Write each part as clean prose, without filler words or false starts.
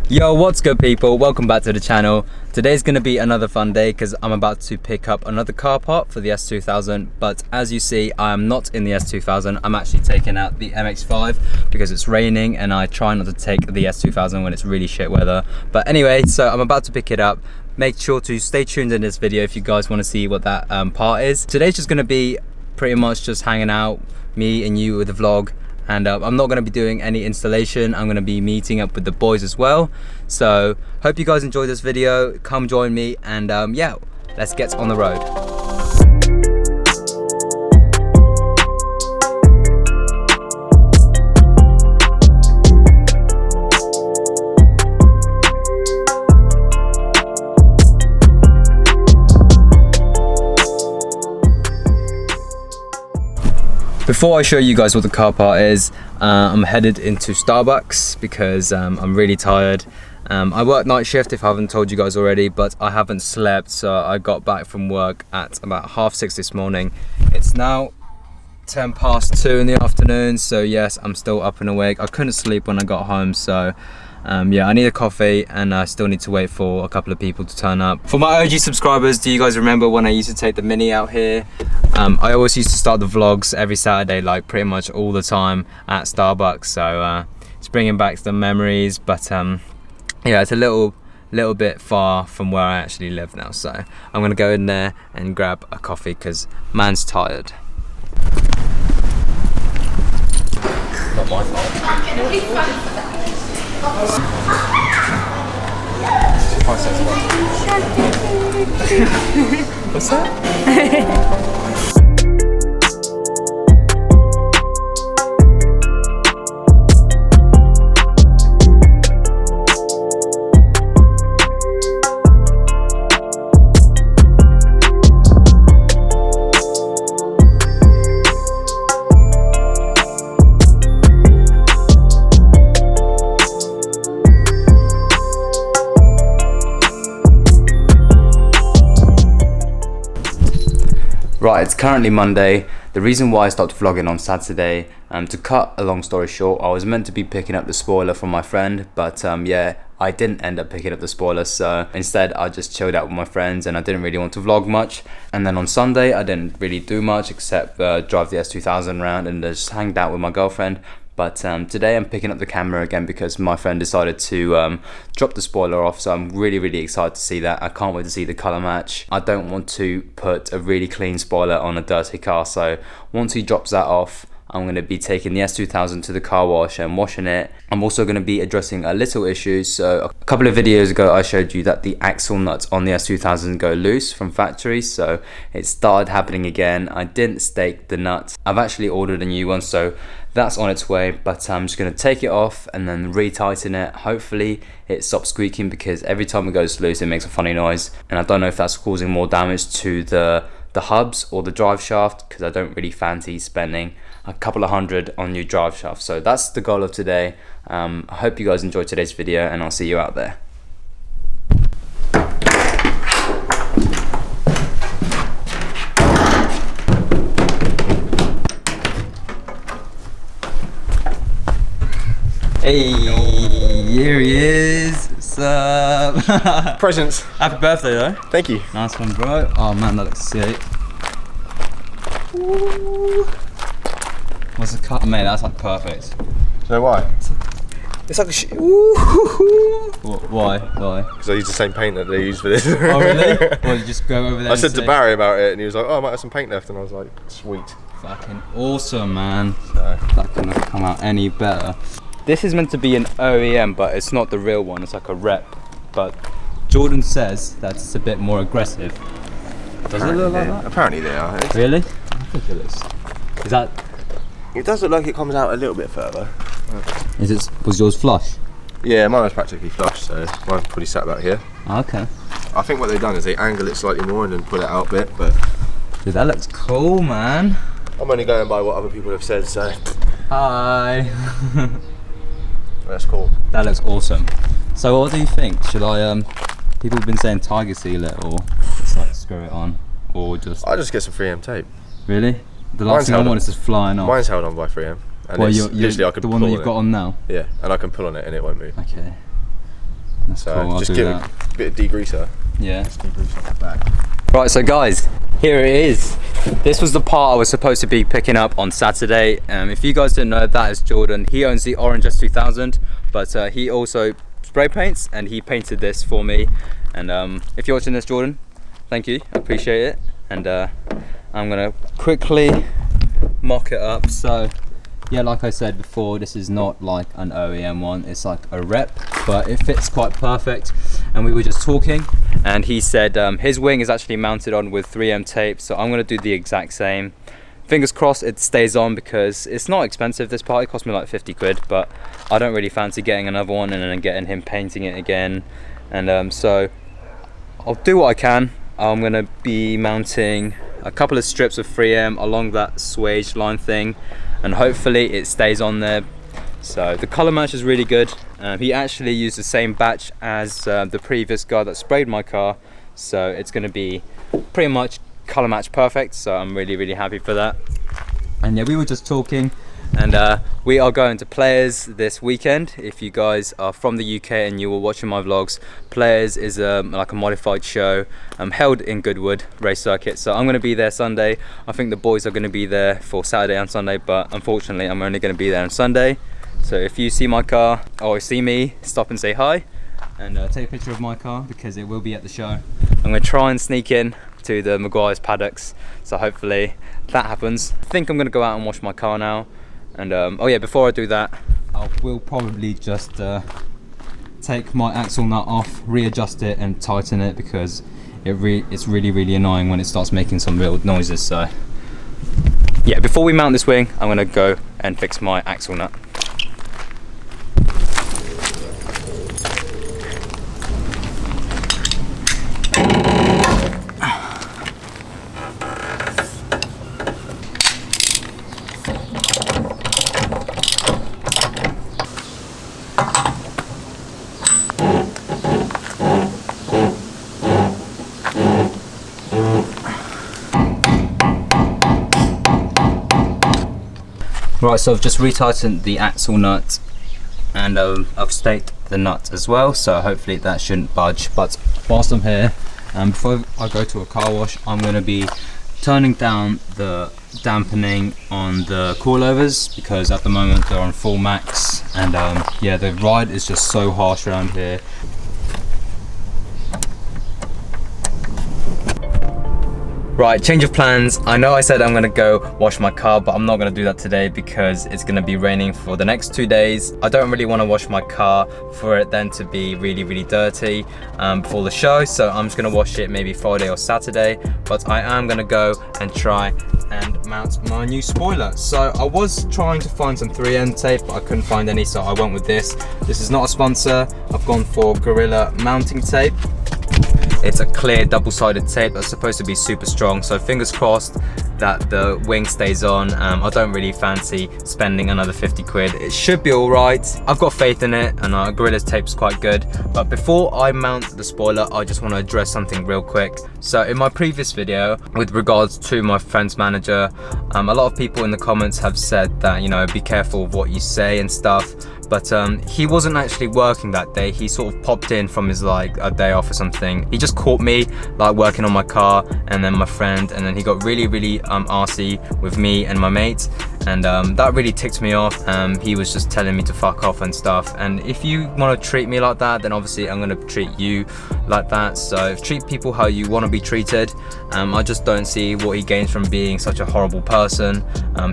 Yo, what's good people? Welcome back to the channel. Today's gonna be another fun day because I'm about to pick up another car part for the S2000, but as you see, I am not in the S2000. I'm actually taking out the MX-5 because it's raining and I try not to take the S2000 when it's really shit weather. But anyway, so I'm about to pick it up. Make sure to stay tuned in this video if you guys want to see what that part is. Today's just gonna be pretty much just hanging out, me and you with the vlog. And I'm not going to be doing any installation. I'm going to be meeting up with the boys as well. So hope you guys enjoy this video. Come join me and yeah, let's get on the road. Before I show you guys what the car part is, I'm headed into Starbucks because I'm really tired. I work night shift if I haven't told you guys already, but I haven't slept, so I got back from work at about 6:30 this morning. It's now 2:10 in the afternoon, so yes, I'm still up and awake. I couldn't sleep when I got home, so yeah, I need a coffee and I still need to wait for a couple of people to turn up. For my OG subscribers, do you guys remember when I used to take the Mini out here? I always used to start the vlogs every Saturday, like pretty much all the time at Starbucks, so it's bringing back some memories, but yeah, it's a little bit far from where I actually live now, so I'm gonna go in there and grab a coffee because man's tired. Not my fault. What's that? Right, it's currently Monday. The reason why I stopped vlogging on Saturday, to cut a long story short, I was meant to be picking up the spoiler from my friend, but yeah, I didn't end up picking up the spoiler, so instead I just chilled out with my friends and I didn't really want to vlog much. And then on Sunday, I didn't really do much except drive the S2000 around and just hanged out with my girlfriend. But today I'm picking up the camera again because my friend decided to drop the spoiler off, so I'm really excited to see that. I can't wait to see the colour match. I don't want to put a really clean spoiler on a dirty car, so once he drops that off, I'm going to be taking the S2000 to the car wash and washing it. I'm also going to be addressing a little issue. So a couple of videos ago I showed you that the axle nuts on the S2000 go loose from factory, so it started happening again. I didn't stake the nuts. I've actually ordered a new one, so that's on its way, but I'm just going to take it off and then re-tighten it. Hopefully it stops squeaking because every time it goes loose it makes a funny noise, and I don't know if that's causing more damage to the hubs or the drive shaft because I don't really fancy spending a couple of hundred on new drive shaft. So that's the goal of today. I hope you guys enjoyed today's video and I'll see you out there. Hey, here he is. What's up? Presents. Happy birthday though. Thank you. Nice one, bro. Oh man, that looks sick. Ooh. What's the cut? Mate, that's like perfect. Do you know why? It's like a Why? Why? Because I use the same paint that they use for this. Oh really? Well, you just go over there. I said to Barry about it and he was like, oh, I might have some paint left, and I was like, sweet. Fucking awesome, man. So, that couldn't have come out any better. This is meant to be an OEM, but it's not the real one. It's like a rep. But Jordan says that it's a bit more aggressive. Does it look like that? Apparently they are. Really? I think it is. Is that? It does look like it comes out a little bit further. Is it? Was yours flush? Yeah, mine was practically flush, so mine's probably sat about here. Okay. I think what they've done is they angle it slightly more and then pull it out a bit, but... Dude, that looks cool, man. I'm only going by what other people have said, so... Hi. That's cool. That looks awesome. So what do you think? Should I, people have been saying tiger seal it or just like screw it on or just... I'll just get some 3M tape. Really? The last thing I want is just flying off. Mine's held on by 3M. And well, literally I can the one that you've got on now? Yeah, and I can pull on it and it won't move. Okay. That's So cool, I'll just do give that. it a bit of degreaser. Yeah. Just degrease off the back. Right, so guys, here it is. This was the part I was supposed to be picking up on Saturday. If you guys didn't know, that is Jordan. He owns the orange S2000, but he also spray paints, and he painted this for me. And if you're watching this, Jordan, thank you, I appreciate it. And I'm gonna quickly mock it up. So yeah, like I said before, this is not like an OEM one, it's like a rep, but it fits quite perfect. And we were just talking, and he said his wing is actually mounted on with 3M tape, so I'm going to do the exact same. Fingers crossed it stays on, because it's not expensive, this part. It cost me like 50 quid, but I don't really fancy getting another one and then getting him painting it again. And so I'll do what I can. I'm going to be mounting a couple of strips of 3M along that swage line thing, and hopefully it stays on there. So the color match is really good. He actually used the same batch as the previous guy that sprayed my car, so it's going to be pretty much color match perfect. So I'm really happy for that. And yeah, we were just talking, and we are going to Players this weekend. If you guys are from the UK and you were watching my vlogs, Players is like a modified show held in Goodwood race circuit. So I'm going to be there Sunday. I think the boys are going to be there for Saturday and Sunday, but unfortunately I'm only going to be there on Sunday. So if you see my car or see me, stop and say hi, and take a picture of my car, because it will be at the show. I'm going to try and sneak in to the Maguire's paddocks, so hopefully that happens. I think I'm going to go out and wash my car now. And oh yeah, before I do that, I will probably just take my axle nut off, readjust it and tighten it, because it's really annoying when it starts making some real noises. So yeah, before we mount this wing, I'm going to go and fix my axle nut. Right, so I've just retightened the axle nut, and I've staked the nut as well, so hopefully that shouldn't budge. But whilst I'm here, before I go to a car wash, I'm going to be turning down the dampening on the coilovers, because at the moment they're on full max, and yeah, the ride is just so harsh around here. Right, change of plans. I know I said I'm gonna go wash my car, but I'm not gonna do that today because it's gonna be raining for the next 2 days. I don't really wanna wash my car for it then to be really dirty before the show. So I'm just gonna wash it maybe Friday or Saturday, but I am gonna go and try and mount my new spoiler. So I was trying to find some 3M tape, but I couldn't find any, so I went with this. This is not a sponsor. I've gone for Gorilla mounting tape. It's a clear double-sided tape that's supposed to be super strong, so fingers crossed that the wing stays on. I don't really fancy spending another 50 quid. It should be all right. I've got faith in it, and Gorilla's tape's quite good. But before I mount the spoiler, I just want to address something real quick. So in my previous video, with regards to my friend's manager, a lot of people in the comments have said that, you know, be careful of what you say and stuff. But he wasn't actually working that day. He sort of popped in from his like a day off or something. He just caught me like working on my car, and then my friend, and then he got really arsey with me and my mate, and that really ticked me off. He was just telling me to fuck off and stuff, and if you want to treat me like that, then obviously I'm going to treat you like that. So treat people how you want to be treated. I just don't see what he gains from being such a horrible person.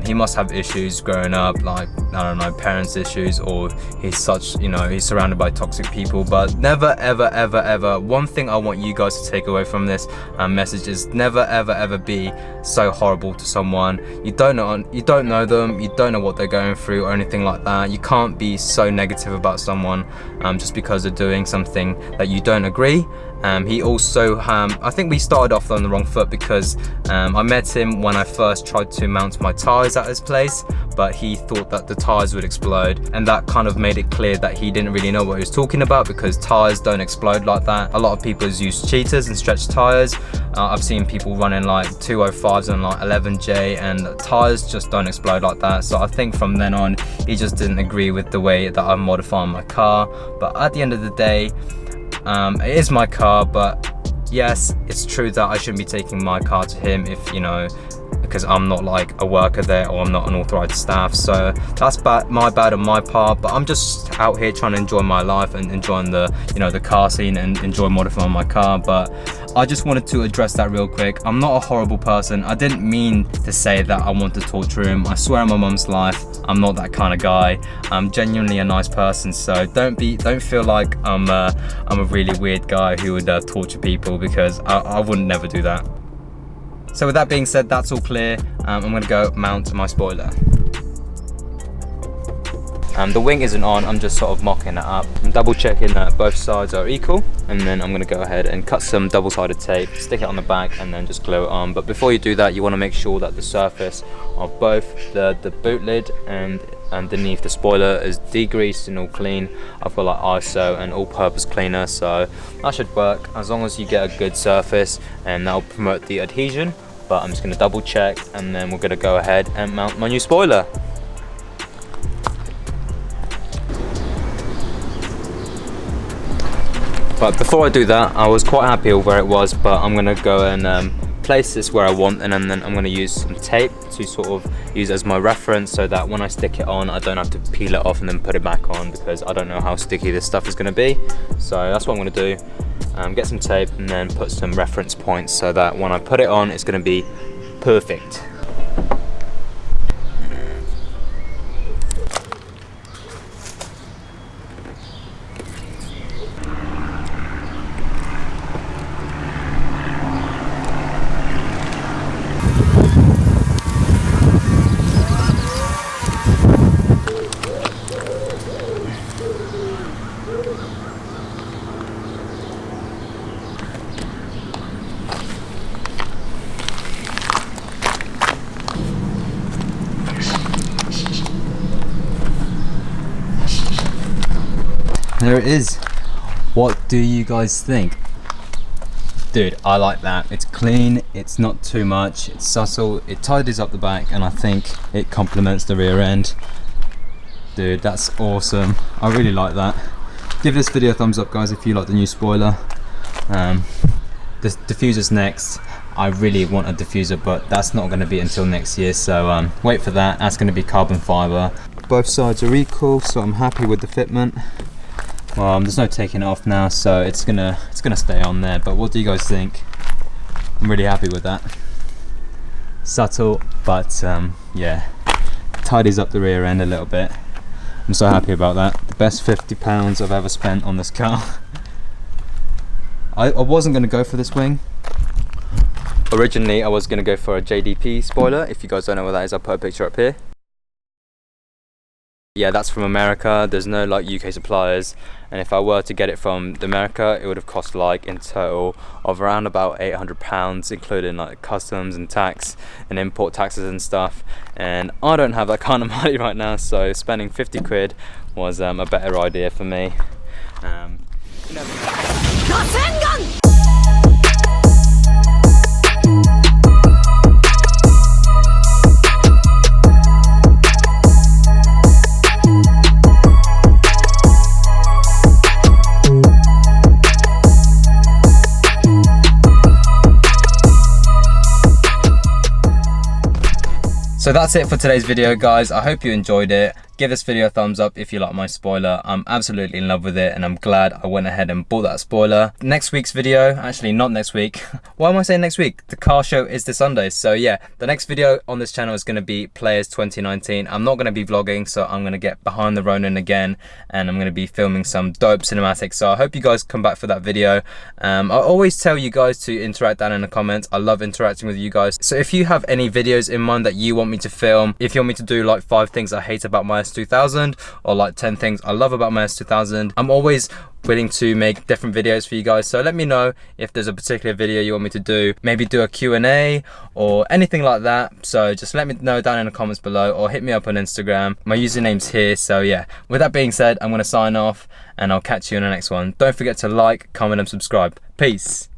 He must have issues growing up, like, I don't know, parents issues, or he's such, you know, he's surrounded by toxic people. But never ever, one thing I want you guys to take away from this message is never ever be so horrible to someone. You don't know them, you don't know what they're going through or anything like that. You can't be so negative about someone just because they're doing something that you don't agree. me. He also, I think we started off on the wrong foot because I met him when I first tried to mount my tyres at his place, but he thought that the tyres would explode, and that kind of made it clear that he didn't really know what he was talking about, because tyres don't explode like that. A lot of people use cheaters and stretch tyres. I've seen people running like 205s and like 11J, and tyres just don't explode like that. So I think from then on, he just didn't agree with the way that I'm modifying my car. But at the end of the day, it is my car, but yes, it's true that I shouldn't be taking my car to him if, you know, because I'm not like a worker there, or I'm not an authorized staff. So that's my bad on my part, but I'm just out here trying to enjoy my life and enjoying the, you know, the car scene and enjoy modifying my car. But I just wanted to address that real quick. I'm not a horrible person. I didn't mean to say that I want to torture him. I swear on my mum's life, I'm not that kind of guy. I'm genuinely a nice person, so don't feel like I'm a really weird guy who would torture people, because I wouldn't never do that. So with that being said, that's all clear. I'm gonna go mount my spoiler. The wing isn't on, I'm just sort of mocking it up. I'm double checking that both sides are equal, and then I'm gonna go ahead and cut some double-sided tape, stick it on the back, and then just glue it on. But before you do that, you wanna make sure that the surface of both the boot lid and underneath the spoiler is degreased and all clean. I've got like ISO and all-purpose cleaner, so that should work as long as you get a good surface, and that'll promote the adhesion. But I'm just gonna double check, and then we're gonna go ahead and mount my new spoiler. But before I do that, I was quite happy with where it was, but I'm gonna go and place this where I want, and then I'm gonna use some tape to sort of use as my reference, so that when I stick it on, I don't have to peel it off and then put it back on, because I don't know how sticky this stuff is gonna be. So that's what I'm gonna do. Get some tape and then put some reference points, so that when I put it on, it's gonna be perfect. There it is. What do you guys think? Dude, I like that. It's clean, it's not too much, it's subtle, it tidies up the back, and I think it complements the rear end. Dude, that's awesome. I really like that. Give this video a thumbs up, guys, if you like the new spoiler. The diffuser's next. I really want a diffuser, but that's not going to be until next year, so wait for that. That's going to be carbon fiber. Both sides are equal, so I'm happy with the fitment. There's no taking it off now, so it's gonna stay on there. But what do you guys think? I'm really happy with that. Subtle, but yeah, tidies up the rear end a little bit. I'm so happy about that. The best £50 I've ever spent on this car. I wasn't gonna go for this wing. Originally, I was gonna go for a JDP spoiler. If you guys don't know what that is, I'll put a picture up here. Yeah, that's from America. There's no like UK suppliers, and if I were to get it from America, it would have cost like in total of around about £800, including like customs and tax and import taxes and stuff, and I don't have that kind of money right now, so spending 50 quid was a better idea for me. So that's it for today's video, guys. I hope you enjoyed it. Give this video a thumbs up if you like my spoiler. I'm absolutely in love with it, and I'm glad I went ahead and bought that spoiler. Next week's video, actually not next week. Why am I saying next week? The car show is this Sunday. So yeah, the next video on this channel is going to be Players 2019. I'm not going to be vlogging, so I'm going to get behind the Ronin again, and I'm going to be filming some dope cinematics. So I hope you guys come back for that video. I always tell you guys to interact down in the comments. I love interacting with you guys. So if you have any videos in mind that you want me to film, if you want me to do like 5 things I hate about my S2000 or like 10 things I love about my S2000, I'm always willing to make different videos for you guys. So let me know if there's a particular video you want me to do, maybe do a Q&A or anything like that. So just let me know down in the comments below, or hit me up on Instagram. My username's here. So yeah, with that being said, I'm gonna sign off and I'll catch you in the next one. Don't forget to like, comment and subscribe. Peace.